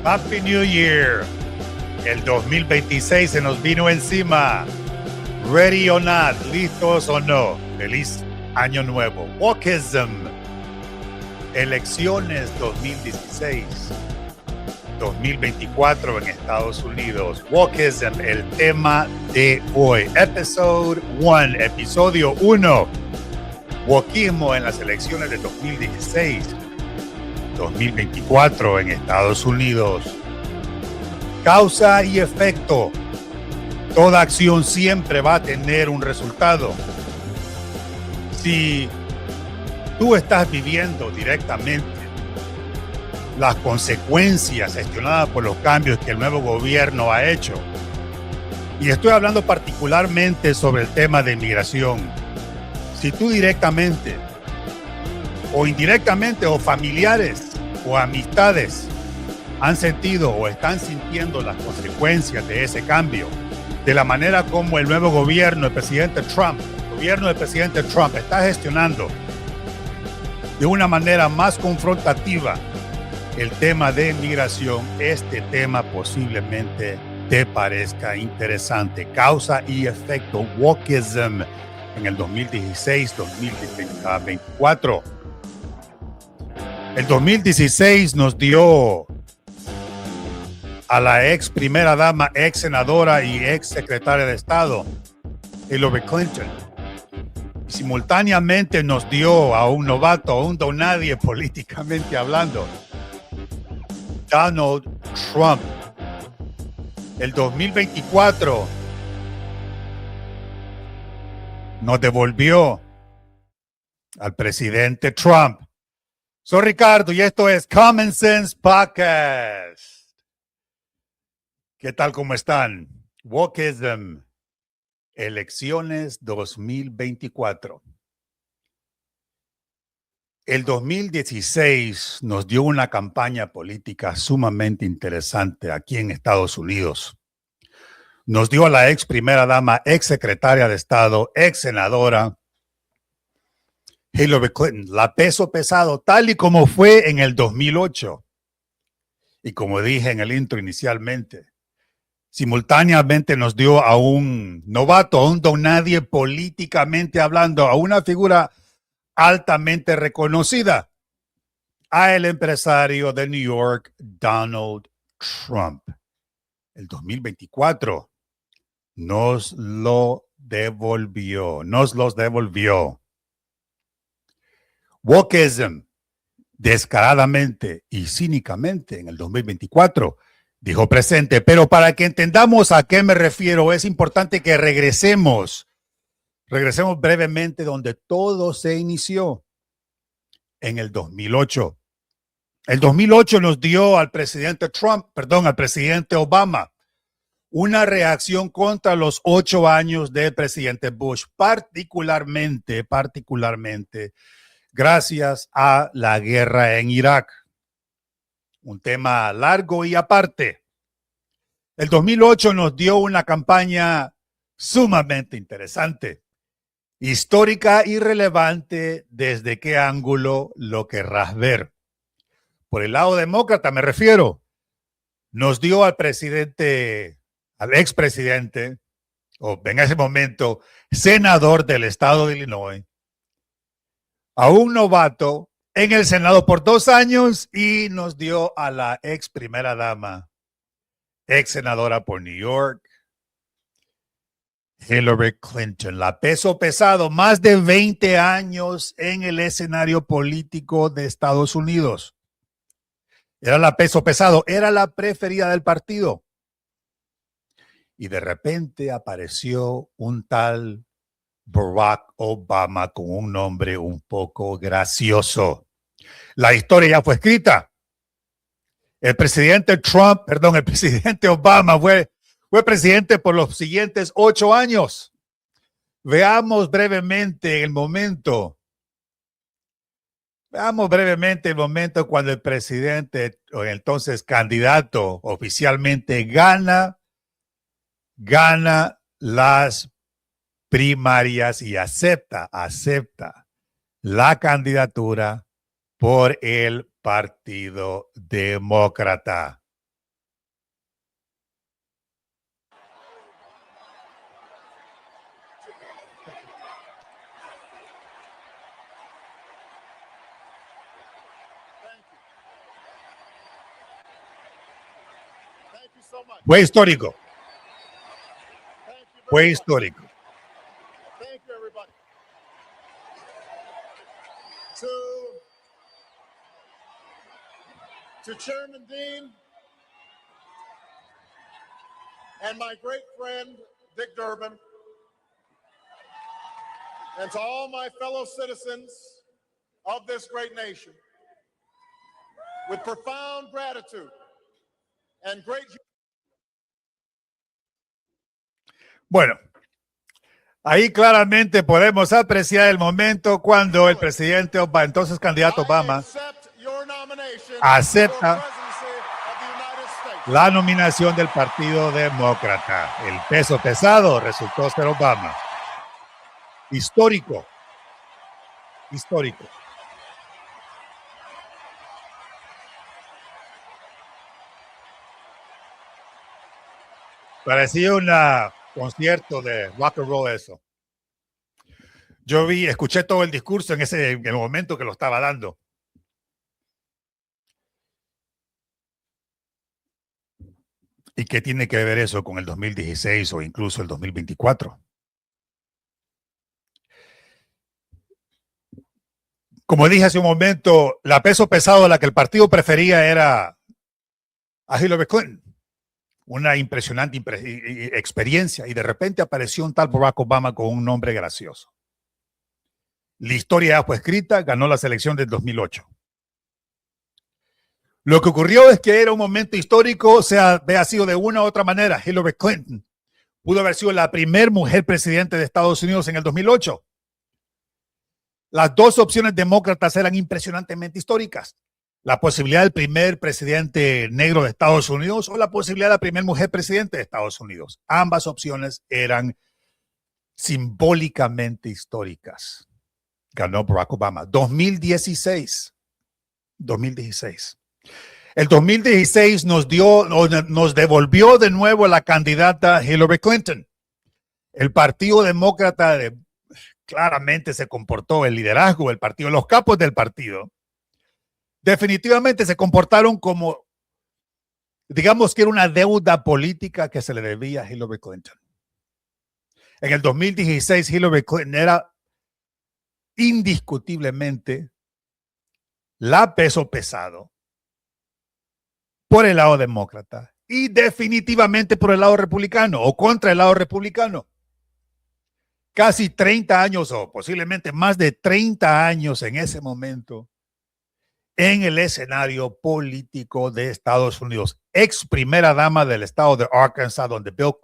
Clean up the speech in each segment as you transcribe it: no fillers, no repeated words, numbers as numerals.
Happy New Year. El 2026 se nos vino encima. Ready or not, listos o no. Feliz año nuevo. Wokeism. Elecciones 2016. 2024 en Estados Unidos. Wokeism, el tema de hoy. Episodio 1. Wokismo en las elecciones de 2016. 2024 en Estados Unidos. Causa y efecto. Toda acción siempre va a tener un resultado. Si tú estás viviendo directamente las consecuencias gestionadas por los cambios que el nuevo gobierno ha hecho, y estoy hablando particularmente sobre el tema de inmigración, si tú directamente o indirectamente o familiares o amistades han sentido o están sintiendo las consecuencias de ese cambio, de la manera como el nuevo gobierno del presidente Trump, está gestionando de una manera más confrontativa el tema de inmigración, este tema posiblemente te parezca interesante. Causa y efecto, wokeism en el 2016-2024. El 2016 nos dio a la ex primera dama, ex senadora y ex secretaria de Estado, Hillary Clinton. Y simultáneamente nos dio a un novato, a un donadie políticamente hablando, Donald Trump. El 2024 nos devolvió al presidente Trump. Soy Ricardo y esto es Common Sense Podcast. ¿Qué tal? ¿Cómo están? Wokeism. Elecciones 2024. El 2016 nos dio una campaña política sumamente interesante aquí en Estados Unidos. Nos dio a la ex primera dama, ex secretaria de Estado, ex senadora, Hillary Clinton, la peso pesado, tal y como fue en el 2008. Y como dije en el intro inicialmente, simultáneamente nos dio a un novato, a un donadie políticamente hablando, a una figura altamente reconocida, a el empresario de New York, Donald Trump. El 2024 nos los devolvió. Wokeism, descaradamente y cínicamente en el 2024, dijo presente. Pero para que entendamos a qué me refiero, es importante que regresemos brevemente donde todo se inició, en el 2008. El 2008 nos dio al presidente Obama, una reacción contra los 8 años del presidente Bush, particularmente gracias a la guerra en Irak. Un tema largo y aparte. El 2008 nos dio una campaña sumamente interesante, histórica y relevante desde qué ángulo lo querrás ver. Por el lado demócrata me refiero. Nos dio al expresidente, o en ese momento, senador del estado de Illinois, a un novato en el Senado por 2 años, y nos dio a la ex primera dama, ex senadora por New York, Hillary Clinton, la peso pesado, más de 20 años en el escenario político de Estados Unidos. Era la peso pesado, era la preferida del partido. Y de repente apareció un tal Barack Obama con un nombre un poco gracioso. La historia ya fue escrita. El presidente Obama fue presidente por los siguientes 8 años. Veamos brevemente el momento cuando el presidente, o entonces candidato, oficialmente gana las primarias y acepta la candidatura por el Partido Demócrata. Fue histórico. Fue histórico. To Chairman Dean and my great friend Dick Durbin, and to all my fellow citizens of this great nation, with profound gratitude and great... Bueno, ahí claramente podemos apreciar el momento cuando el presidente Obama, entonces candidato Obama, acepta la nominación del Partido Demócrata. El peso pesado resultó ser Obama. Histórico. Histórico. Parecía un concierto de rock and roll eso. Yo escuché todo el discurso en el momento que lo estaba dando. ¿Y qué tiene que ver eso con el 2016 o incluso el 2024? Como dije hace un momento, la peso pesado de la que el partido prefería era a Hillary Clinton. Una impresionante experiencia, y de repente apareció un tal Barack Obama con un nombre gracioso. La historia ya fue escrita, ganó la elección del 2008. Lo que ocurrió es que era un momento histórico, o sea, había sido de una u otra manera. Hillary Clinton pudo haber sido la primera mujer presidente de Estados Unidos en el 2008. Las dos opciones demócratas eran impresionantemente históricas. La posibilidad del primer presidente negro de Estados Unidos o la posibilidad de la primera mujer presidente de Estados Unidos. Ambas opciones eran simbólicamente históricas. Ganó Barack Obama. 2016. El 2016 nos devolvió de nuevo la candidata Hillary Clinton. El Partido Demócrata claramente se comportó, el liderazgo del partido, los capos del partido, definitivamente se comportaron como, digamos que era una deuda política que se le debía a Hillary Clinton. En el 2016, Hillary Clinton era indiscutiblemente la peso pesado por el lado demócrata y definitivamente por el lado republicano o contra el lado republicano. Casi 30 años o posiblemente más de 30 años en ese momento en el escenario político de Estados Unidos. Ex primera dama del estado de Arkansas, donde Bill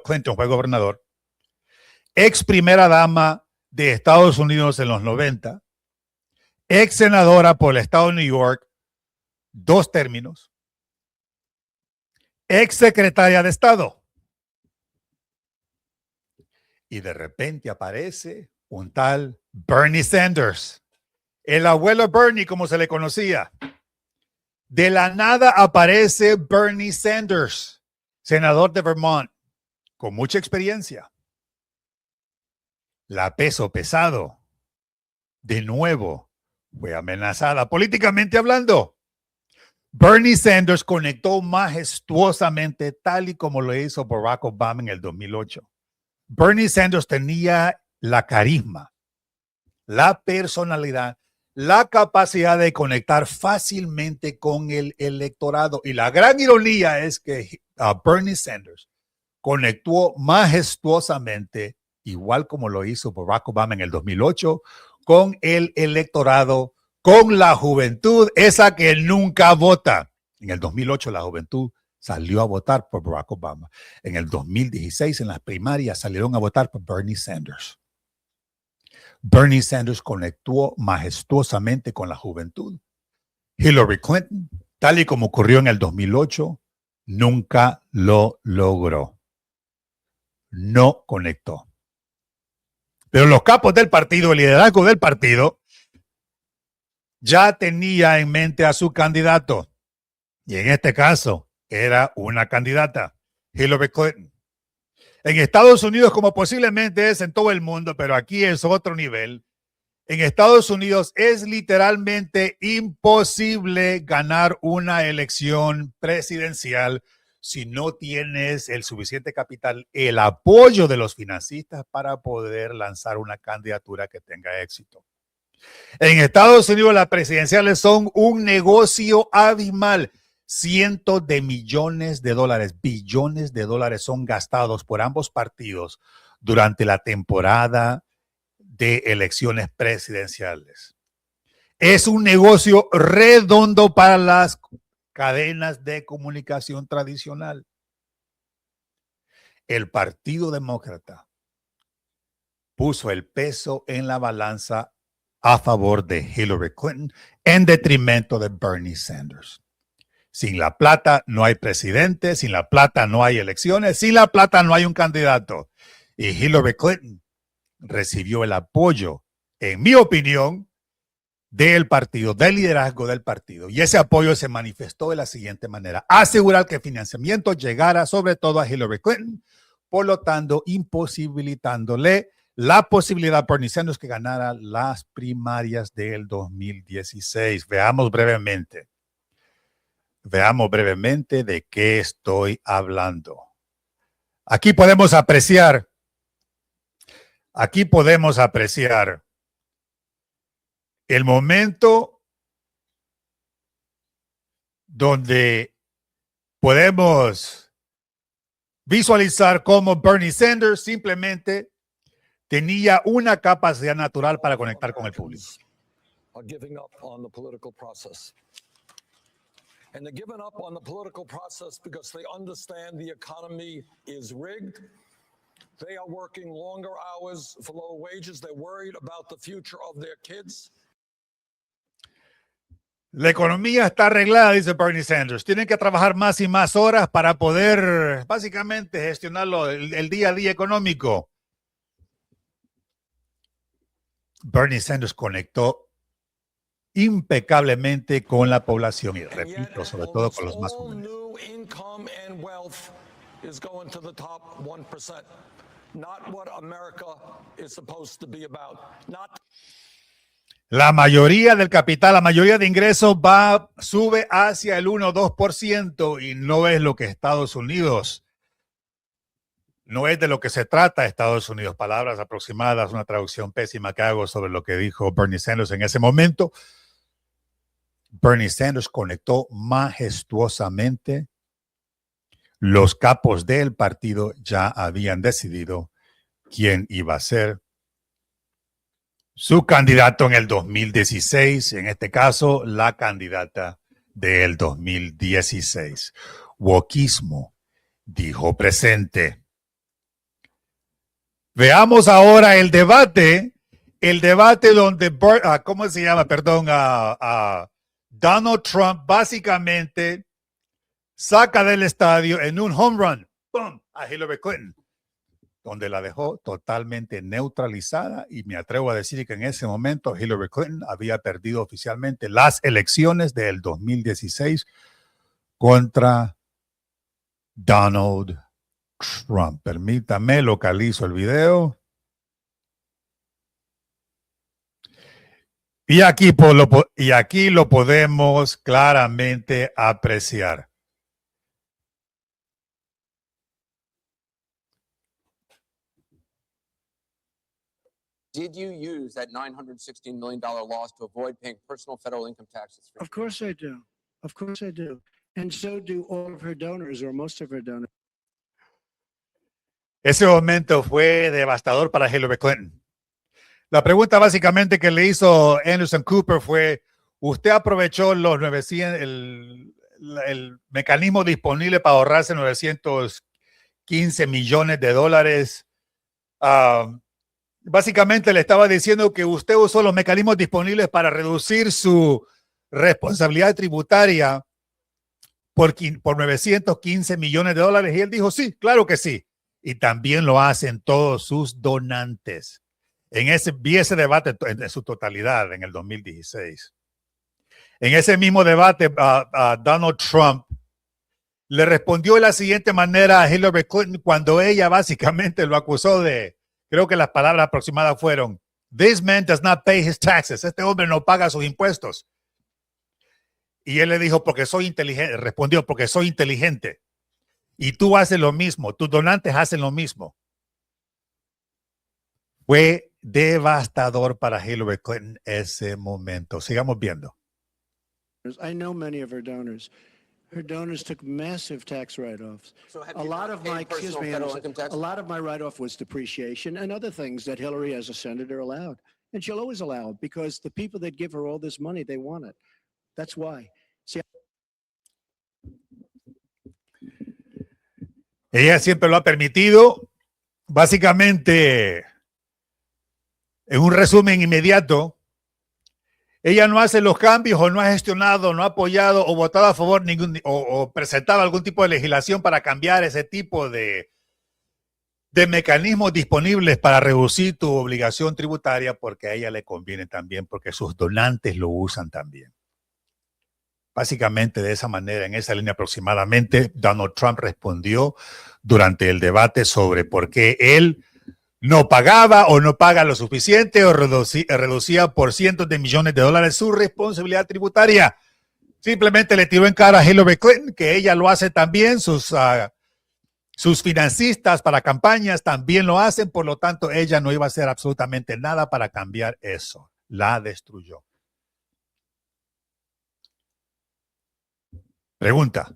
Clinton fue gobernador. Ex primera dama de Estados Unidos en los 90. Ex senadora por el estado de New York, 2 términos. Ex secretaria de Estado. Y de repente aparece un tal Bernie Sanders, el abuelo Bernie, como se le conocía. De la nada aparece Bernie Sanders, senador de Vermont, con mucha experiencia. La peso pesado, de nuevo, fue amenazada políticamente hablando. Bernie Sanders conectó majestuosamente, tal y como lo hizo Barack Obama en el 2008. Bernie Sanders tenía la carisma, la personalidad, la capacidad de conectar fácilmente con el electorado. Y la gran ironía es que Bernie Sanders conectó majestuosamente, igual como lo hizo Barack Obama en el 2008, con el electorado, con la juventud, esa que nunca vota. En el 2008 la juventud salió a votar por Barack Obama. En el 2016, en las primarias, salieron a votar por Bernie Sanders. Bernie Sanders conectó majestuosamente con la juventud. Hillary Clinton, tal y como ocurrió en el 2008, nunca lo logró. No conectó. Pero los capos del partido, el liderazgo del partido, ya tenía en mente a su candidato. Y en este caso, era una candidata, Hillary Clinton. En Estados Unidos, como posiblemente es en todo el mundo, pero aquí es otro nivel. En Estados Unidos es literalmente imposible ganar una elección presidencial si no tienes el suficiente capital, el apoyo de los financistas para poder lanzar una candidatura que tenga éxito. En Estados Unidos las presidenciales son un negocio abismal. Cientos de millones de dólares, billones de dólares son gastados por ambos partidos durante la temporada de elecciones presidenciales. Es un negocio redondo para las cadenas de comunicación tradicional. El Partido Demócrata puso el peso en la balanza a favor de Hillary Clinton en detrimento de Bernie Sanders. Sin la plata no hay presidente, sin la plata no hay elecciones, sin la plata no hay un candidato. Y Hillary Clinton recibió el apoyo, en mi opinión, del partido, del liderazgo del partido. Y ese apoyo se manifestó de la siguiente manera: asegurar que el financiamiento llegara sobre todo a Hillary Clinton, por lo tanto, imposibilitándole la posibilidad a Bernie Sanders que ganara las primarias del 2016. Veamos brevemente de qué estoy hablando. Aquí podemos apreciar el momento donde podemos visualizar cómo Bernie Sanders simplemente tenía una capacidad natural para conectar con el público. And they're giving up on the political process because they understand the economy is rigged. They are working longer hours for lower wages. They're worried about the future of their kids. La economía está arreglada, dice Bernie Sanders. Tienen que trabajar más y más horas para poder básicamente gestionar el día a día económico. Bernie Sanders conectó impecablemente con la población y, repito, sobre todo con los más jóvenes. La mayoría del capital, la mayoría de ingresos sube hacia el 1 o 2% y no es lo que Estados Unidos, no es de lo que se trata Estados Unidos. Palabras aproximadas, una traducción pésima que hago sobre lo que dijo Bernie Sanders en ese momento. Bernie Sanders conectó majestuosamente. Los capos del partido ya habían decidido quién iba a ser su candidato en el 2016, en este caso, la candidata del 2016. Wokismo dijo presente. Veamos ahora el debate donde, Donald Trump básicamente saca del estadio en un home run, ¡pum!, a Hillary Clinton, donde la dejó totalmente neutralizada, y me atrevo a decir que en ese momento Hillary Clinton había perdido oficialmente las elecciones del 2016 contra Donald Trump. Permítame, localizo el video. Y aquí lo podemos claramente apreciar. Did you use that $916 million loss to avoid paying personal federal income taxes? Of course I do. Of course I do. And so do all of her donors, or most of her donors. Ese momento fue devastador para Hillary Clinton. La pregunta básicamente que le hizo Anderson Cooper fue: ¿usted aprovechó los 900, el mecanismo disponible para ahorrarse 915 millones de dólares? Básicamente le estaba diciendo que usted usó los mecanismos disponibles para reducir su responsabilidad tributaria por 915 millones de dólares. Y él dijo: sí, claro que sí. Y también lo hacen todos sus donantes. Vi ese debate en su totalidad en el 2016. En ese mismo debate, Donald Trump le respondió de la siguiente manera a Hillary Clinton cuando ella básicamente lo acusó de, creo que las palabras aproximadas fueron: "This man does not pay his taxes." Este hombre no paga sus impuestos. Y él le dijo: porque soy inteligente. Respondió: porque soy inteligente. y tú haces lo mismo, tus donantes hacen lo mismo. Fue devastador para Hillary Clinton ese momento. Sigamos viendo. I know many of her donors. Her donors took massive tax write-offs. So have A you lot not of paid my, excuse personal me, federal Anderson, income tax? a lot of my write-off was depreciation and other things that Hillary, as a senator, allowed. And she'll always allow it because the people that give her all this money, they want it. That's why. See, Ella siempre lo ha permitido. Básicamente, en un resumen inmediato, ella no hace los cambios o no ha gestionado, no ha apoyado o votado a favor o presentado algún tipo de legislación para cambiar ese tipo de mecanismos disponibles para reducir tu obligación tributaria, porque a ella le conviene también, porque sus donantes lo usan también. Básicamente de esa manera, en esa línea aproximadamente, Donald Trump respondió durante el debate sobre por qué él no pagaba o no paga lo suficiente o reducía por cientos de millones de dólares su responsabilidad tributaria. Simplemente le tiró en cara a Hillary Clinton que ella lo hace también, sus financistas para campañas también lo hacen, por lo tanto ella no iba a hacer absolutamente nada para cambiar eso. La destruyó. Pregunta,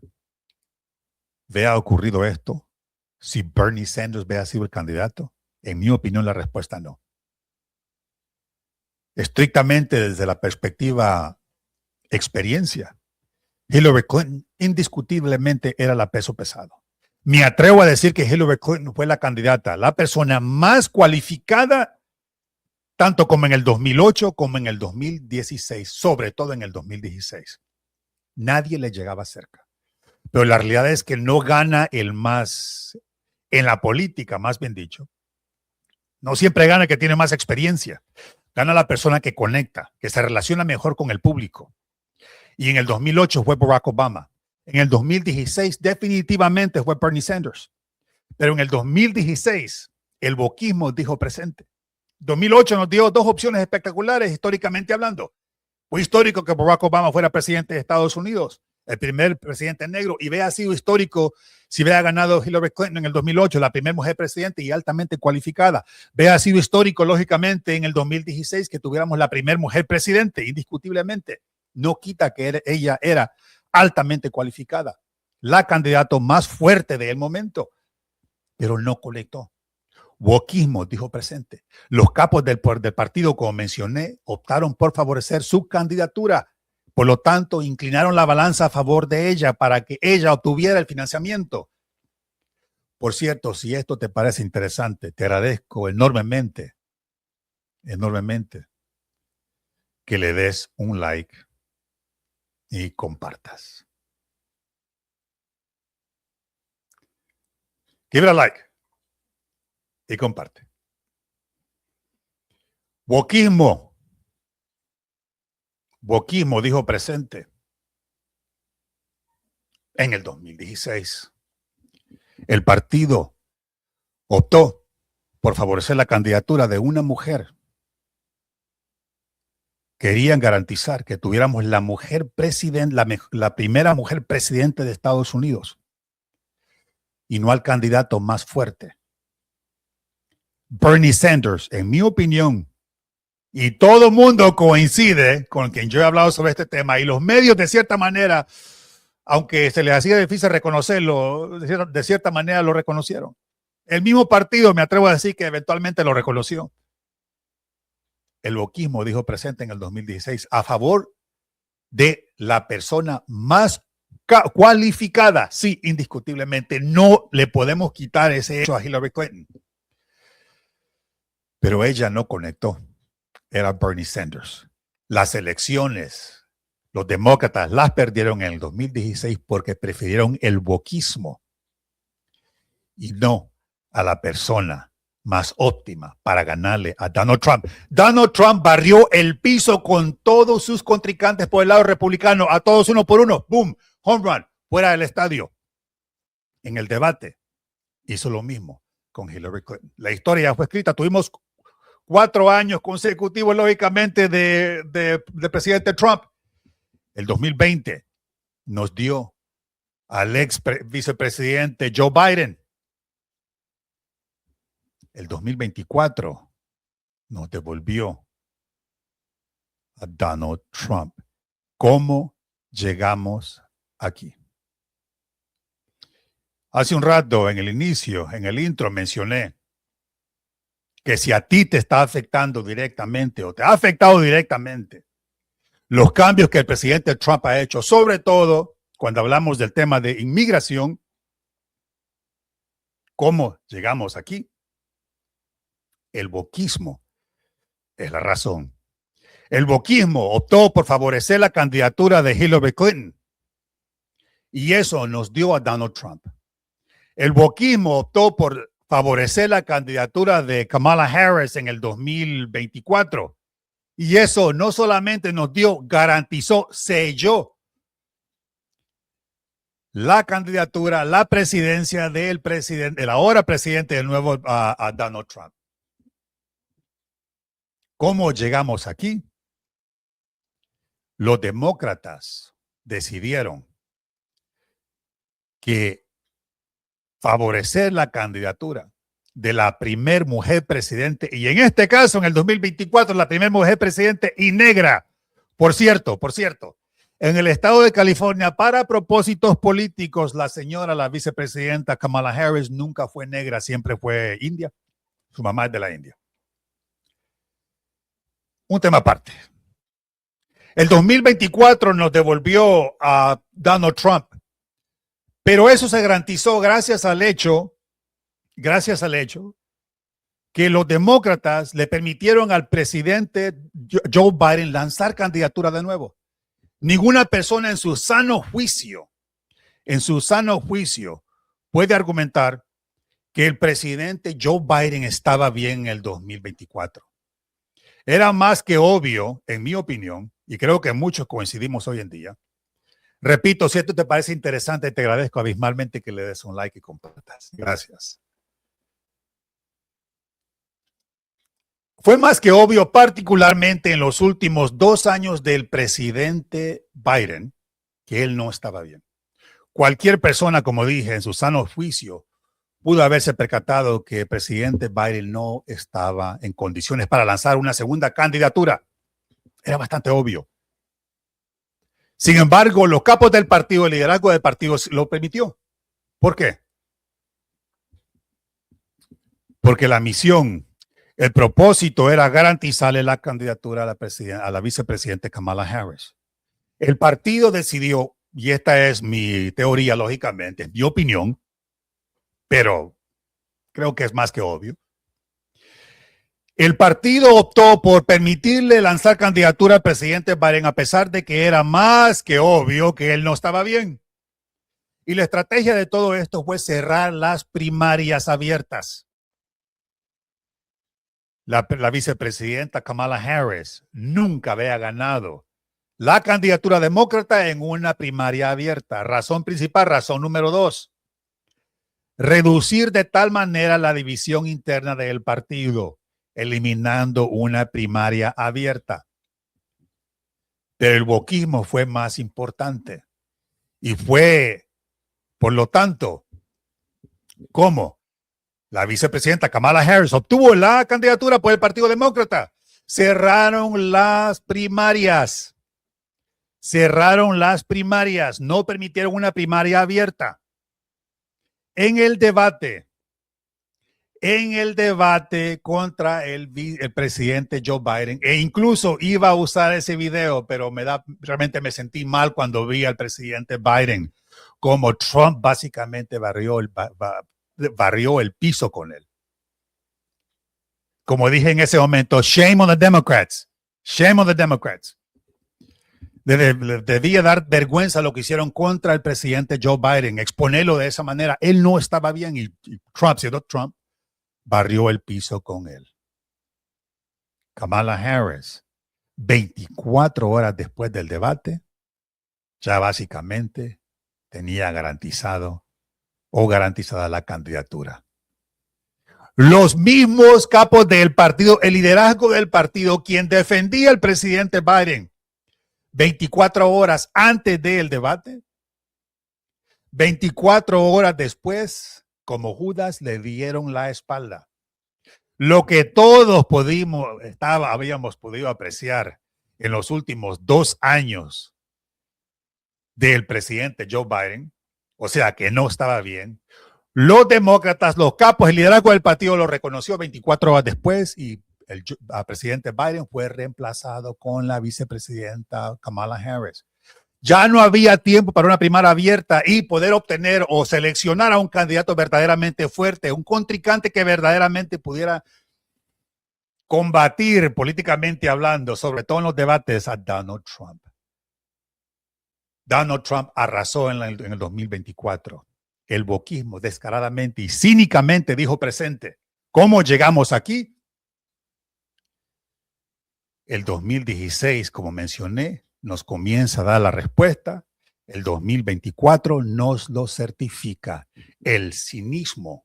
¿vea ocurrido esto si Bernie Sanders vea sido el candidato? En mi opinión, la respuesta no. Estrictamente desde la perspectiva experiencia, Hillary Clinton indiscutiblemente era la peso pesado. Me atrevo a decir que Hillary Clinton fue la candidata, la persona más cualificada, tanto como en el 2008 como en el 2016, sobre todo en el 2016. Nadie le llegaba cerca. Pero la realidad es que no gana el más, en la política, más bien dicho. No siempre gana el que tiene más experiencia. Gana la persona que conecta, que se relaciona mejor con el público. Y en el 2008 fue Barack Obama. En el 2016 definitivamente fue Bernie Sanders. Pero en el 2016 el wokismo dijo presente. 2008 nos dio dos opciones espectaculares históricamente hablando. Fue histórico que Barack Obama fuera presidente de Estados Unidos, el primer presidente negro, y vea sido histórico si hubiera ganado Hillary Clinton en el 2008, la primera mujer presidente y altamente cualificada. Vea sido histórico, lógicamente, en el 2016 que tuviéramos la primera mujer presidente, indiscutiblemente. No quita que ella era altamente cualificada, la candidata más fuerte del momento, pero no conectó. Wokismo dijo presente. Los capos del partido, como mencioné, optaron por favorecer su candidatura. Por lo tanto, inclinaron la balanza a favor de ella para que ella obtuviera el financiamiento. Por cierto, si esto te parece interesante, te agradezco enormemente que le des un like y compartas. Give it a like y comparte. Wokismo dijo presente en el 2016. El partido optó por favorecer la candidatura de una mujer. Querían garantizar que tuviéramos la mujer presidente, la primera mujer presidente de Estados Unidos, y no al candidato más fuerte. Bernie Sanders, en mi opinión, y todo el mundo coincide con quien yo he hablado sobre este tema, y los medios de cierta manera, aunque se les hacía difícil reconocerlo, de cierta manera lo reconocieron. El mismo partido, me atrevo a decir, que eventualmente lo reconoció. El wokismo dijo presente en el 2016 a favor de la persona más cualificada. Sí, indiscutiblemente, no le podemos quitar ese hecho a Hillary Clinton. Pero ella no conectó. Era Bernie Sanders. Las elecciones, los demócratas las perdieron en el 2016 porque prefirieron el wokismo y no a la persona más óptima para ganarle a Donald Trump. Donald Trump barrió el piso con todos sus contrincantes por el lado republicano, a todos uno por uno. ¡Boom! Home run, fuera del estadio. En el debate hizo lo mismo con Hillary Clinton. La historia ya fue escrita. Tuvimos 4 años consecutivos, lógicamente, de presidente Trump. El 2020 nos dio al vicepresidente Joe Biden. El 2024 nos devolvió a Donald Trump. ¿Cómo llegamos aquí? Hace un rato, en el inicio, en el intro, mencioné que si a ti te está afectando directamente o te ha afectado directamente los cambios que el presidente Trump ha hecho, sobre todo cuando hablamos del tema de inmigración, ¿cómo llegamos aquí? El wokismo es la razón. El wokismo optó por favorecer la candidatura de Hillary Clinton y eso nos dio a Donald Trump. El wokismo optó por favorecer la candidatura de Kamala Harris en el 2024 y eso no solamente nos dio, garantizó, selló la candidatura, la presidencia del presidente, el ahora presidente del nuevo a Donald Trump. ¿Cómo llegamos aquí? Los demócratas decidieron que favorecer la candidatura de la primer mujer presidente, y en este caso, en el 2024, la primera mujer presidente y negra, por cierto, en el estado de California, para propósitos políticos, la vicepresidenta Kamala Harris nunca fue negra, siempre fue india. Su mamá es de la India. Un tema aparte. El 2024 nos devolvió a Donald Trump, pero eso se garantizó gracias al hecho que los demócratas le permitieron al presidente Joe Biden lanzar candidatura de nuevo. Ninguna persona en su sano juicio puede argumentar que el presidente Joe Biden estaba bien en el 2024. Era más que obvio, en mi opinión, y creo que muchos coincidimos hoy en día. Repito, si esto te parece interesante, te agradezco abismalmente que le des un like y compartas. Gracias. Fue más que obvio, particularmente en los últimos 2 años del presidente Biden, que él no estaba bien. Cualquier persona, como dije, en su sano juicio, pudo haberse percatado que el presidente Biden no estaba en condiciones para lanzar una segunda candidatura. Era bastante obvio. Sin embargo, los capos del partido, el liderazgo del partido lo permitió. ¿Por qué? Porque la misión, el propósito era garantizarle la candidatura a la vicepresidenta Kamala Harris. El partido decidió, y esta es mi teoría, lógicamente, mi opinión, pero creo que es más que obvio. El partido optó por permitirle lanzar candidatura al presidente Biden a pesar de que era más que obvio que él no estaba bien. Y la estrategia de todo esto fue cerrar las primarias abiertas. La vicepresidenta Kamala Harris nunca había ganado la candidatura demócrata en una primaria abierta. Razón principal, razón número 2. Reducir de tal manera la división interna del partido, eliminando una primaria abierta. Pero el wokismo fue más importante y fue, por lo tanto, ¿cómo? La vicepresidenta Kamala Harris obtuvo la candidatura por el Partido Demócrata. Cerraron las primarias. No permitieron una primaria abierta. En el debate contra el presidente Joe Biden, e incluso iba a usar ese video, pero realmente me sentí mal cuando vi al presidente Biden como Trump básicamente barrió el piso con él. Como dije en ese momento, shame on the Democrats. Shame on the Democrats. Debía dar vergüenza lo que hicieron contra el presidente Joe Biden, exponerlo de esa manera. Él no estaba bien y Trump, siendo Trump, barrió el piso con él. Kamala Harris, 24 horas después del debate, ya básicamente tenía garantizada la candidatura. Los mismos capos del partido, el liderazgo del partido, quien defendía al presidente Biden 24 horas antes del debate, 24 horas después, como Judas, le dieron la espalda. Lo que todos habíamos podido apreciar en los últimos 2 años del presidente Joe Biden, o sea que no estaba bien. Los demócratas, los capos, el liderazgo del partido lo reconoció 24 horas después y el presidente Biden fue reemplazado con la vicepresidenta Kamala Harris. Ya no había tiempo para una primaria abierta y poder obtener o seleccionar a un candidato verdaderamente fuerte, un contrincante que verdaderamente pudiera combatir políticamente hablando, sobre todo en los debates, a Donald Trump. Donald Trump arrasó en el 2024. El wokismo descaradamente y cínicamente dijo presente. ¿Cómo llegamos aquí? El 2016, como mencioné, nos comienza a dar la respuesta. El 2024 nos lo certifica. El cinismo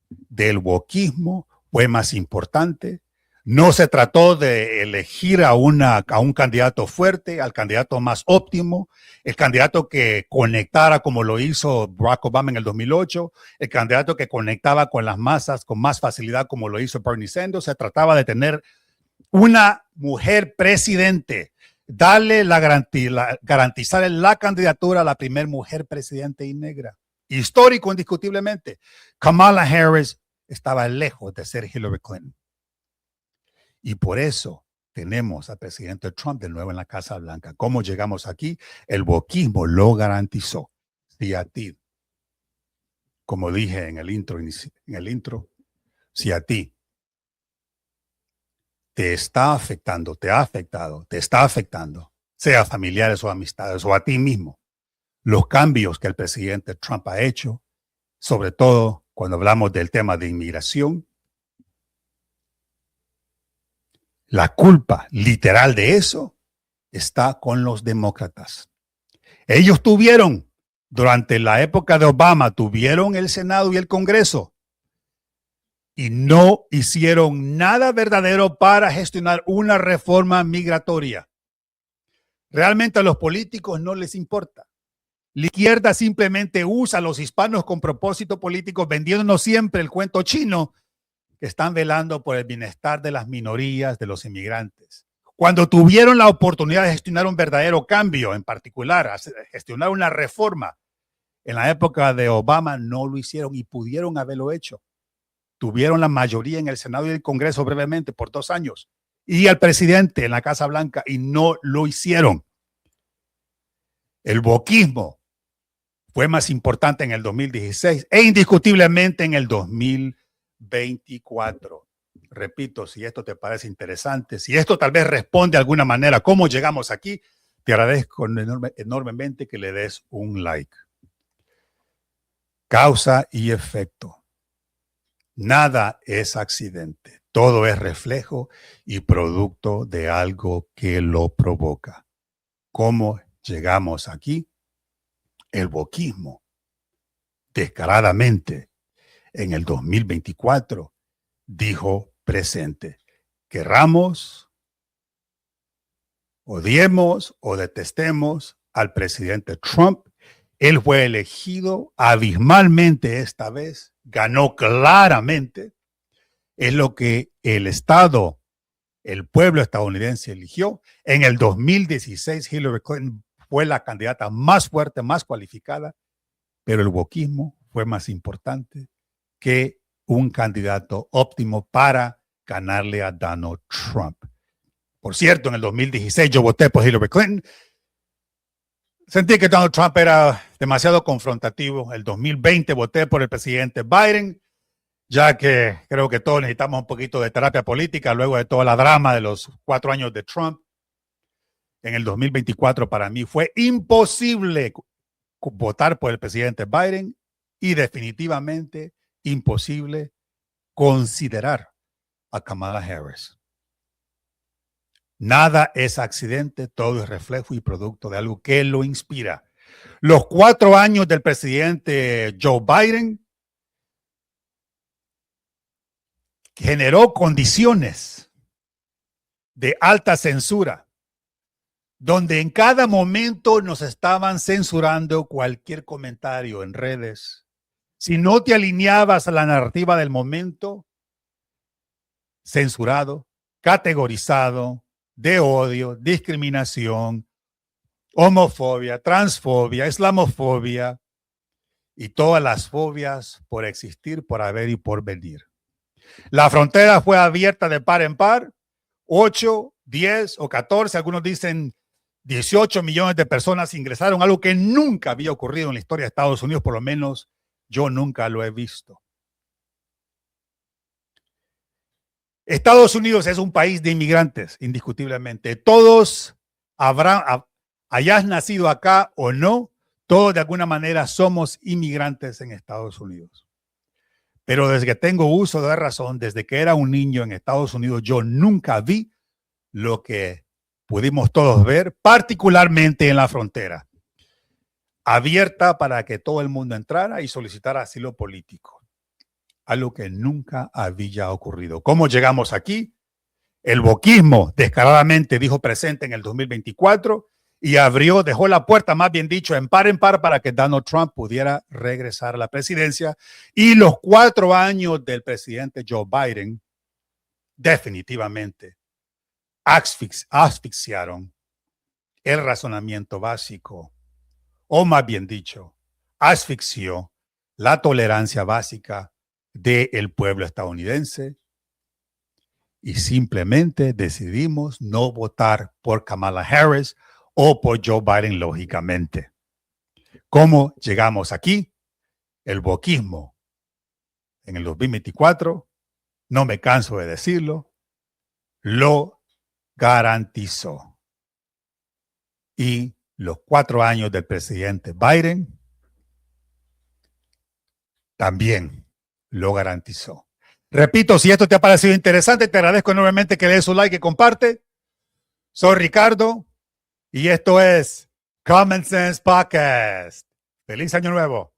del wokismo fue más importante. No se trató de elegir a un candidato fuerte, al candidato más óptimo, el candidato que conectara como lo hizo Barack Obama en el 2008, el candidato que conectaba con las masas con más facilidad como lo hizo Bernie Sanders. Se trataba de tener una mujer presidente, darle garantizarle la candidatura a la primera mujer presidente y negra. Histórico, indiscutiblemente. Kamala Harris estaba lejos de ser Hillary Clinton. Y por eso tenemos al presidente Trump de nuevo en la Casa Blanca. ¿Cómo llegamos aquí? El wokismo lo garantizó. Si a ti, como dije en el intro, si a ti te está afectando, te ha afectado, te está afectando, sea familiares o amistades o a ti mismo, los cambios que el presidente Trump ha hecho, sobre todo cuando hablamos del tema de inmigración, la culpa literal de eso está con los demócratas. Ellos tuvieron, durante la época de Obama, tuvieron el Senado y el Congreso y no hicieron nada verdadero para gestionar una reforma migratoria. Realmente a los políticos no les importa. La izquierda simplemente usa a los hispanos con propósito político, vendiéndonos siempre el cuento chino, que están velando por el bienestar de las minorías, de los inmigrantes. Cuando tuvieron la oportunidad de gestionar un verdadero cambio, en particular, gestionar una reforma, en la época de Obama no lo hicieron y pudieron haberlo hecho. Tuvieron la mayoría en el Senado y el Congreso brevemente por 2 años y al presidente en la Casa Blanca y no lo hicieron. El wokismo fue más importante en el 2016 e indiscutiblemente en el 2024. Repito, si esto te parece interesante, si esto tal vez responde de alguna manera a cómo llegamos aquí, te agradezco enormemente que le des un like. Causa y efecto. Nada es accidente. Todo es reflejo y producto de algo que lo provoca. ¿Cómo llegamos aquí? El wokismo, descaradamente, en el 2024, dijo presente. Querramos, odiemos o detestemos al presidente Trump, él fue elegido abismalmente esta vez, ganó claramente, es lo que el Estado, el pueblo estadounidense eligió. En el 2016 Hillary Clinton fue la candidata más fuerte, más cualificada, pero el wokismo fue más importante que un candidato óptimo para ganarle a Donald Trump. Por cierto, en el 2016 yo voté por Hillary Clinton. Sentí que Donald Trump era demasiado confrontativo. El 2020 voté por el presidente Biden, ya que creo que todos necesitamos un poquito de terapia política luego de toda la drama de los 4 años de Trump. En el 2024 para mí fue imposible votar por el presidente Biden y definitivamente imposible considerar a Kamala Harris. Nada es accidente, todo es reflejo y producto de algo que lo inspira. Los 4 años del presidente Joe Biden generó condiciones de alta censura, donde en cada momento nos estaban censurando cualquier comentario en redes. Si no te alineabas a la narrativa del momento, censurado, categorizado, de odio, discriminación, homofobia, transfobia, islamofobia y todas las fobias por existir, por haber y por venir. La frontera fue abierta de par en par, 8, 10 o 14, algunos dicen 18 millones de personas ingresaron, algo que nunca había ocurrido en la historia de Estados Unidos, por lo menos yo nunca lo he visto. Estados Unidos es un país de inmigrantes, indiscutiblemente. Todos hayas nacido acá o no, todos de alguna manera somos inmigrantes en Estados Unidos. Pero desde que tengo uso de razón, desde que era un niño en Estados Unidos, yo nunca vi lo que pudimos todos ver, particularmente en la frontera, abierta para que todo el mundo entrara y solicitara asilo político. Algo que nunca había ocurrido. ¿Cómo llegamos aquí? El boquismo descaradamente dijo presente en el 2024 y dejó la puerta, más bien dicho, en par para que Donald Trump pudiera regresar a la presidencia. Y los 4 años del presidente Joe Biden definitivamente asfixiaron el razonamiento básico, o más bien dicho, asfixió la tolerancia básica del pueblo estadounidense y simplemente decidimos no votar por Kamala Harris o por Joe Biden, lógicamente. ¿Cómo llegamos aquí? El boquismo en el 2024, no me canso de decirlo, lo garantizó. Y los 4 años del presidente Biden también lo garantizó. Repito, si esto te ha parecido interesante, te agradezco enormemente que le des un like y comparte. Soy Ricardo y esto es Common Sense Podcast. ¡Feliz Año Nuevo!